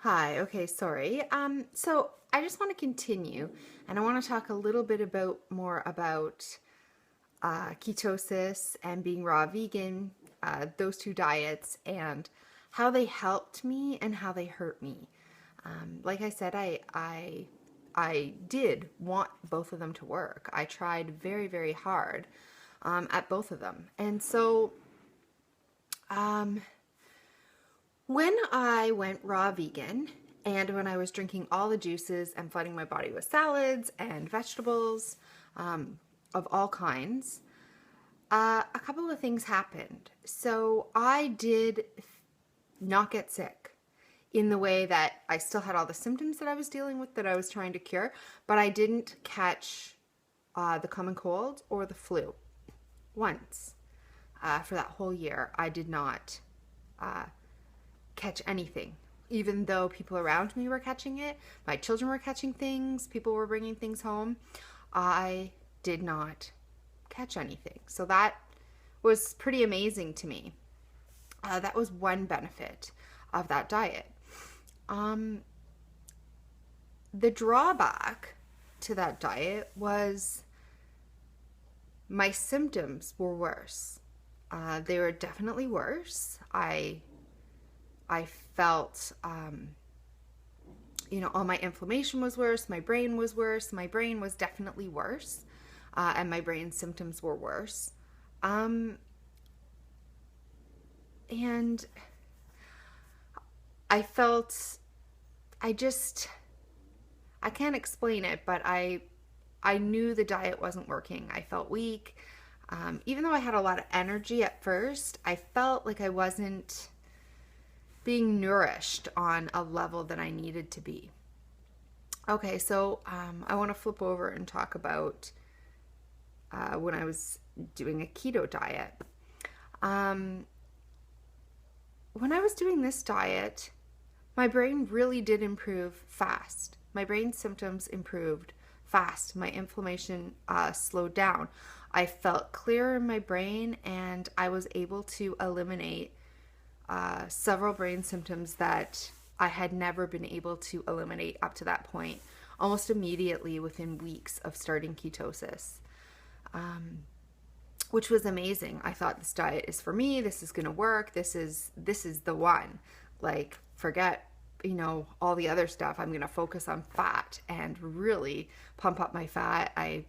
Hi, okay, sorry. So I just want to continue and I want to talk a little bit more about ketosis and being raw vegan, those two diets, and how they helped me and how they hurt me. Like I said, I did want both of them to work. I tried very, very hard at both of them. And so um, when I went raw vegan and when I was drinking all the juices and flooding my body with salads and vegetables of all kinds, a couple of things happened. So I did not get sick in the way that I still had all the symptoms that I was dealing with that I was trying to cure, but I didn't catch the common cold or the flu once for that whole year. I did not catch anything, even though people around me were catching it. My children were catching things, people were bringing things home. I did not catch anything. So that was pretty amazing to me. That was one benefit of that diet. The drawback to that diet was my symptoms were worse. They were definitely worse. I felt, all my inflammation was worse. My brain was worse. My brain was definitely worse. And my brain symptoms were worse. And I felt, I can't explain it, but I knew the diet wasn't working. I felt weak. Even though I had a lot of energy at first, I felt like I wasn't being nourished on a level that I needed to be. Okay, so I want to flip over and talk about when I was doing a keto diet. When I was doing this diet, my brain really did improve fast. My brain symptoms improved fast. My inflammation slowed down. I felt clearer in my brain, and I was able to eliminate several brain symptoms that I had never been able to eliminate up to that point, almost immediately within weeks of starting ketosis, which was amazing. I thought, this diet is for me. This is going to work. This is the one. Like, forget all the other stuff. I'm going to focus on fat and really pump up my fat. I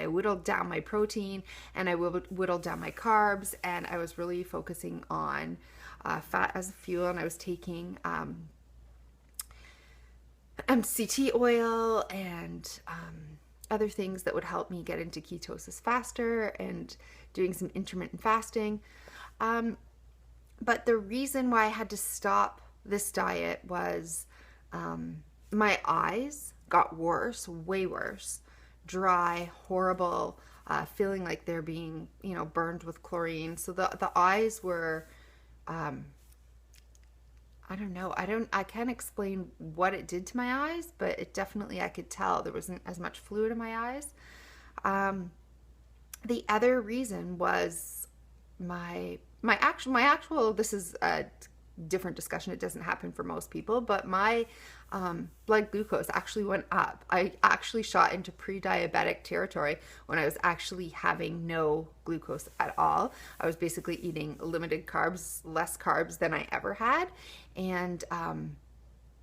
whittled down my protein and I whittled down my carbs, and I was really focusing on fat as a fuel, and I was taking MCT oil and other things that would help me get into ketosis faster, and doing some intermittent fasting. But the reason why I had to stop this diet was my eyes got worse, way worse, dry, horrible, feeling like they're being, burned with chlorine. So the eyes were, I don't know. I can't explain what it did to my eyes, but it definitely, I could tell there wasn't as much fluid in my eyes. The other reason was my actual, this is a different discussion. It doesn't happen for most people, but my blood glucose actually went up. I actually shot into pre-diabetic territory when I was actually having no glucose at all. I was basically eating limited carbs, less carbs than I ever had, and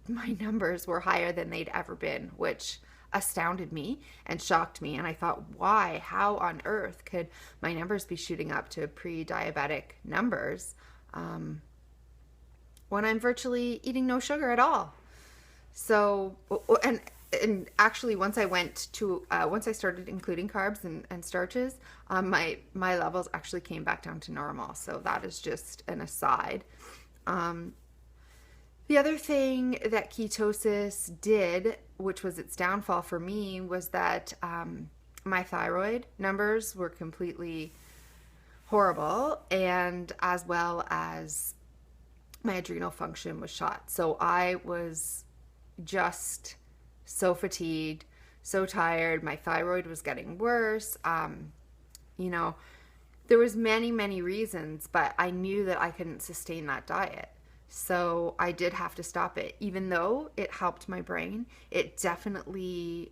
my numbers were higher than they'd ever been, which astounded me and shocked me. And I thought, why? How on earth could my numbers be shooting up to pre-diabetic numbers when I'm virtually eating no sugar at all? So, and actually, once I started including carbs and starches, my levels actually came back down to normal. So that is just an aside. The other thing that ketosis did, which was its downfall for me, was that my thyroid numbers were completely horrible, and as well as my adrenal function was shot. So I was just so fatigued, so tired. My thyroid was getting worse. There was many reasons, but I knew that I couldn't sustain that diet. So I did have to stop it. Even though it helped my brain, it definitely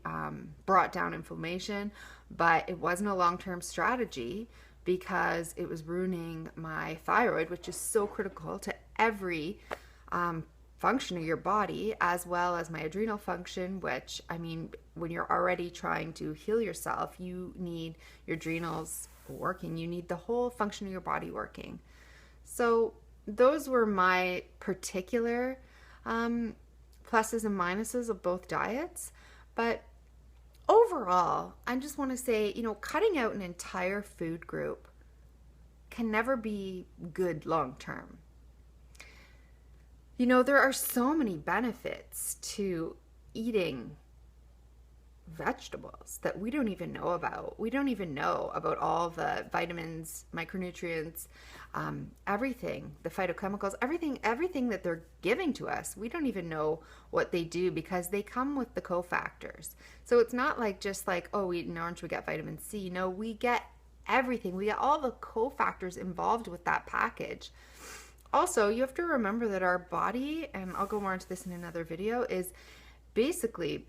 brought down inflammation, but it wasn't a long-term strategy because it was ruining my thyroid, which is so critical to every function of your body, as well as my adrenal function, which, I mean, when you're already trying to heal yourself, you need your adrenals working. You need the whole function of your body working. So those were my particular pluses and minuses of both diets. But overall, I just want to say, cutting out an entire food group can never be good long term. There are so many benefits to eating vegetables that we don't even know about. We don't even know about all the vitamins, micronutrients, everything, the phytochemicals, everything that they're giving to us. We don't even know what they do because they come with the cofactors. So it's not like just like, oh, we eat an orange, we get vitamin C. No, we get everything. We get all the cofactors involved with that package. Also, you have to remember that our body, and I'll go more into this in another video, is basically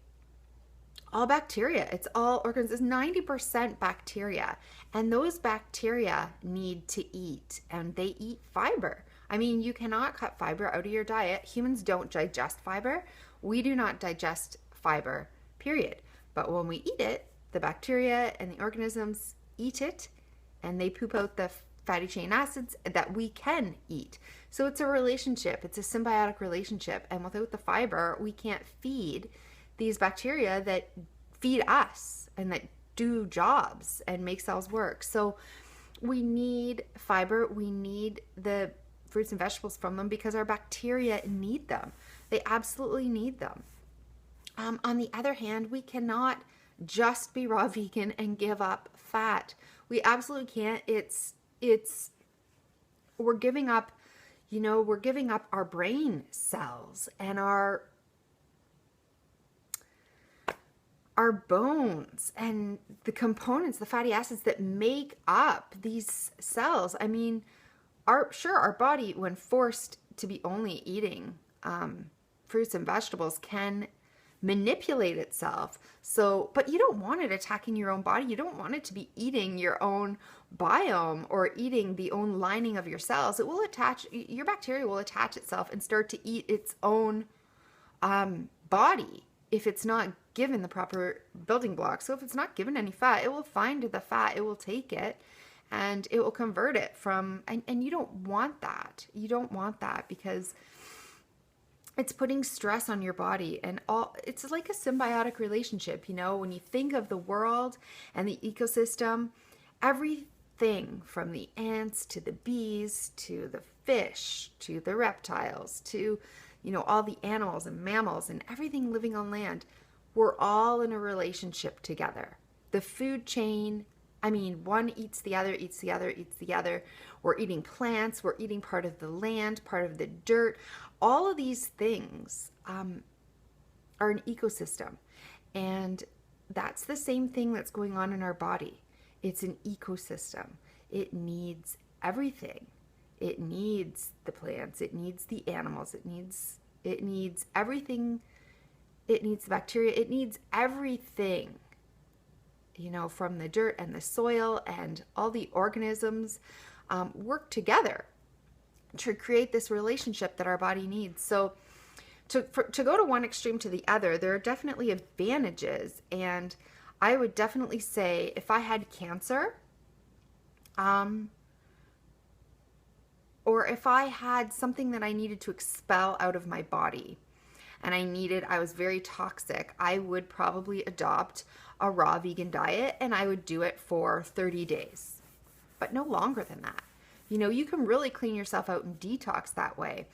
all bacteria. It's all organs. It's 90% bacteria. And those bacteria need to eat, and they eat fiber. I mean, you cannot cut fiber out of your diet. Humans don't digest fiber. We do not digest fiber, period. But when we eat it, the bacteria and the organisms eat it, and they poop out the fatty chain acids that we can eat. So it's a relationship. It's a symbiotic relationship. And without the fiber, we can't feed these bacteria that feed us and that do jobs and make cells work. So we need fiber. We need the fruits and vegetables from them because our bacteria need them. They absolutely need them. On the other hand, we cannot just be raw vegan and give up fat. We absolutely can't. We're giving up, our brain cells and our bones and the components, the fatty acids that make up these cells. I mean, our body, when forced to be only eating fruits and vegetables, can manipulate itself. So, but you don't want it attacking your own body. You don't want it to be eating your own biome or eating the own lining of your cells. It will attach, your bacteria will attach itself and start to eat its own body if it's not given the proper building blocks. So if it's not given any fat, it will find the fat, it will take it, and it will convert it from, and you don't want that. You don't want that because it's putting stress on your body, and it's like a symbiotic relationship. When you think of the world and the ecosystem, everything from the ants to the bees to the fish to the reptiles to all the animals and mammals and everything living on land, we're all in a relationship together. The food chain, I mean, one eats the other, eats the other, eats the other. We're eating plants, we're eating part of the land, part of the dirt. All of these things are an ecosystem. And that's the same thing that's going on in our body. It's an ecosystem. It needs everything. It needs the plants, it needs the animals, it needs everything. It needs the bacteria, it needs everything, from the dirt and the soil, and all the organisms work together to create this relationship that our body needs. So to go to one extreme to the other, there are definitely advantages. And I would definitely say if I had cancer, or if I had something that I needed to expel out of my body, and I was very toxic, I would probably adopt a raw vegan diet, and I would do it for 30 days, but no longer than that. You can really clean yourself out and detox that way.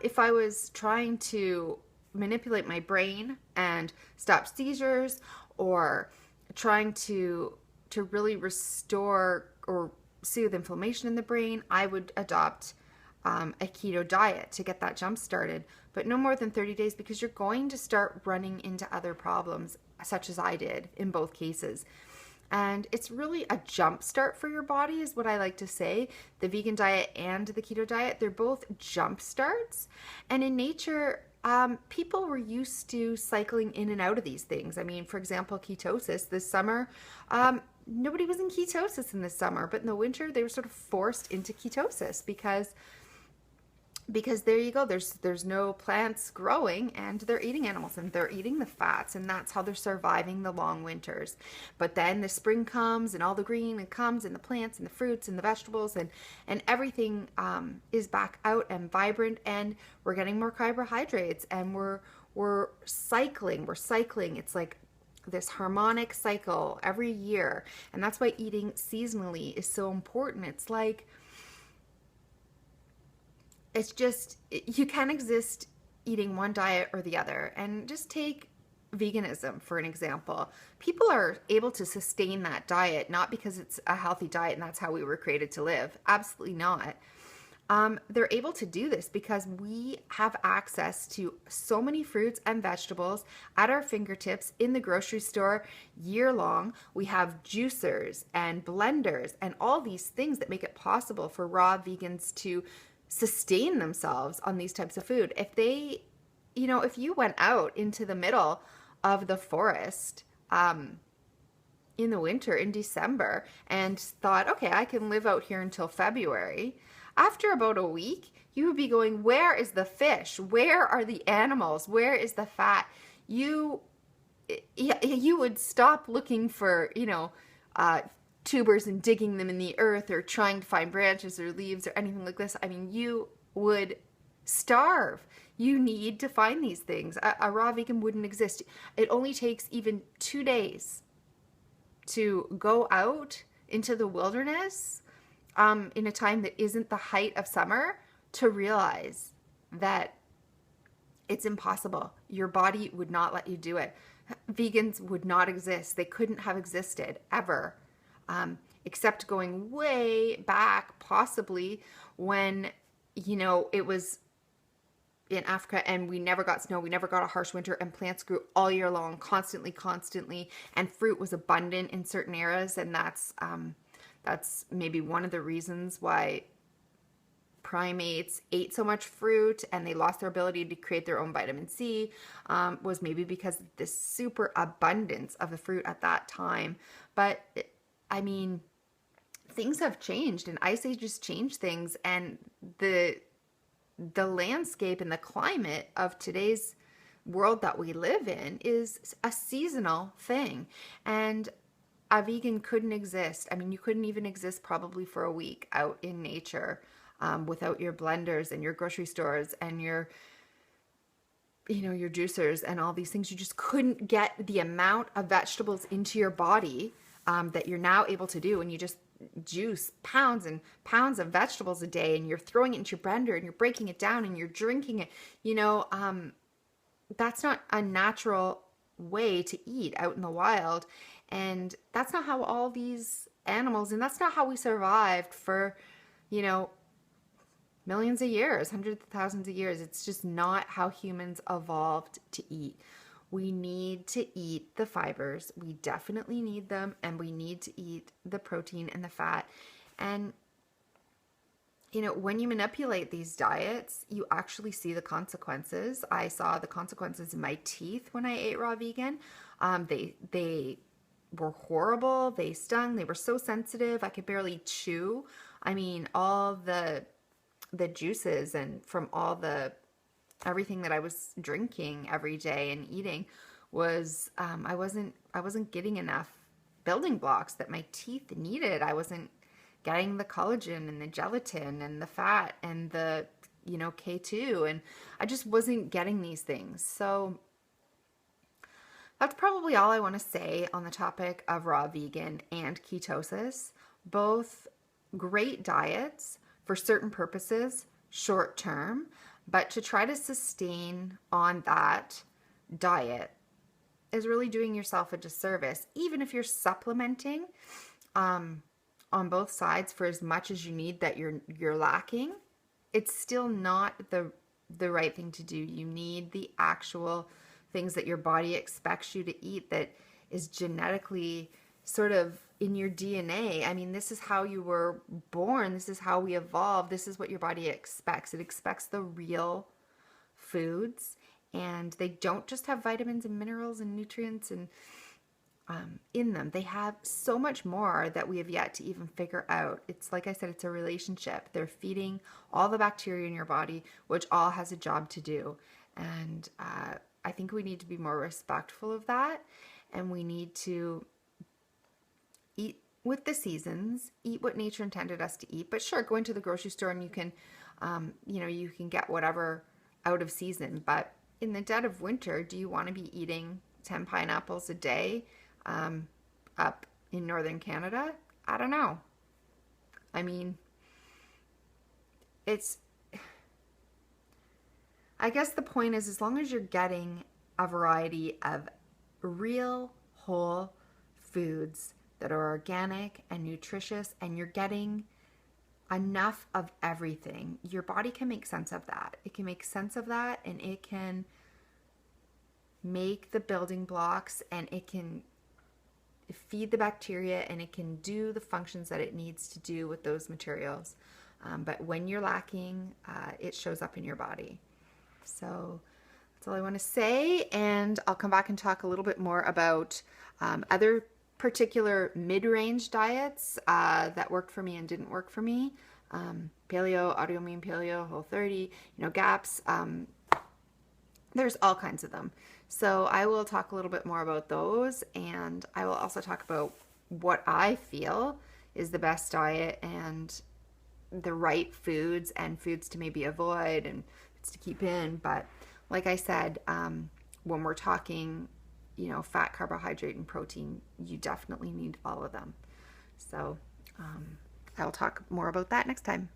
If I was trying to manipulate my brain and stop seizures, or trying to really restore or soothe inflammation in the brain, I would adopt a keto diet to get that jump started, but no more than 30 days, because you're going to start running into other problems, such as I did in both cases. And it's really a jump start for your body is what I like to say. The vegan diet and the keto diet, they're both jump starts. And in nature, people were used to cycling in and out of these things. I mean, for example, ketosis this summer, nobody was in ketosis in the summer, but in the winter they were sort of forced into ketosis because there you go, there's no plants growing and they're eating animals and they're eating the fats, and that's how they're surviving the long winters. But then the spring comes and all the green and comes, and the plants and the fruits and the vegetables and everything is back out and vibrant, and we're getting more carbohydrates, and we're cycling. It's like this harmonic cycle every year, and that's why eating seasonally is so important. It's just, you can't exist eating one diet or the other. And just take veganism for an example. People are able to sustain that diet, not because it's a healthy diet and that's how we were created to live. Absolutely not. They're able to do this because we have access to so many fruits and vegetables at our fingertips in the grocery store year long. We have juicers and blenders and all these things that make it possible for raw vegans to sustain themselves on these types of food. If you went out into the middle of the forest in the winter, in December, and thought, okay, I can live out here until February, after about a week, you would be going, where is the fish? Where are the animals? Where is the fat? You would stop looking for, tubers and digging them in the earth or trying to find branches or leaves or anything like this. I mean, you would starve. You need to find these things. A raw vegan wouldn't exist. It only takes even 2 days to go out into the wilderness in a time that isn't the height of summer to realize that it's impossible. Your body would not let you do it. Vegans would not exist. They couldn't have existed ever. Except going way back, possibly when, it was in Africa and we never got snow, we never got a harsh winter, and plants grew all year long, constantly, and fruit was abundant in certain eras, and that's maybe one of the reasons why primates ate so much fruit and they lost their ability to create their own vitamin C, was maybe because of this super abundance of the fruit at that time. But I mean, things have changed, and ice ages changed things, and the landscape and the climate of today's world that we live in is a seasonal thing, and a vegan couldn't exist. I mean, you couldn't even exist probably for a week out in nature without your blenders and your grocery stores and your juicers and all these things. You just couldn't get the amount of vegetables into your body that you're now able to do, and you just juice pounds and pounds of vegetables a day, and you're throwing it into your blender and you're breaking it down and you're drinking it. That's not a natural way to eat out in the wild, and that's not how all these animals, and that's not how we survived for millions of years, hundreds of thousands of years. It's just not how humans evolved to eat. We need to eat the fibers. We definitely need them, and we need to eat the protein and the fat. And, when you manipulate these diets, you actually see the consequences. I saw the consequences in my teeth when I ate raw vegan. They were horrible. They stung. They were so sensitive. I could barely chew. I mean, all the juices and from all everything that I was drinking every day and eating was I wasn't getting enough building blocks that my teeth needed. I wasn't getting the collagen and the gelatin and the fat and the K2, and I just wasn't getting these things. So that's probably all I want to say on the topic of raw vegan and ketosis. Both great diets for certain purposes, short term, but to try to sustain on that diet is really doing yourself a disservice. Even if you're supplementing on both sides for as much as you need that you're lacking, it's still not the right thing to do. You need the actual things that your body expects you to eat that is genetically sort of in your DNA. I mean, this is how you were born. This is how we evolved. This is what your body expects. It expects the real foods, and they don't just have vitamins and minerals and nutrients and in them. They have so much more that we have yet to even figure out. It's like I said, it's a relationship. They're feeding all the bacteria in your body, which all has a job to do. And I think we need to be more respectful of that, and we need to eat with the seasons, eat what nature intended us to eat. But sure, go into the grocery store and you can, you can get whatever out of season. But in the dead of winter, do you want to be eating 10 pineapples a day up in northern Canada? I don't know. I mean, I guess the point is, as long as you're getting a variety of real whole foods that are organic and nutritious, and you're getting enough of everything, your body can make sense of that. It can make sense of that, and it can make the building blocks, and it can feed the bacteria, and it can do the functions that it needs to do with those materials. But when you're lacking, it shows up in your body. So that's all I want to say, and I'll come back and talk a little bit more about other particular mid-range diets that worked for me and didn't work for me. Paleo, autoimmune paleo, Whole30, GAPS. There's all kinds of them. So I will talk a little bit more about those, and I will also talk about what I feel is the best diet and the right foods and foods to maybe avoid and foods to keep in. But like I said, when we're talking, fat, carbohydrate, and protein, you definitely need all of them. So I'll talk more about that next time.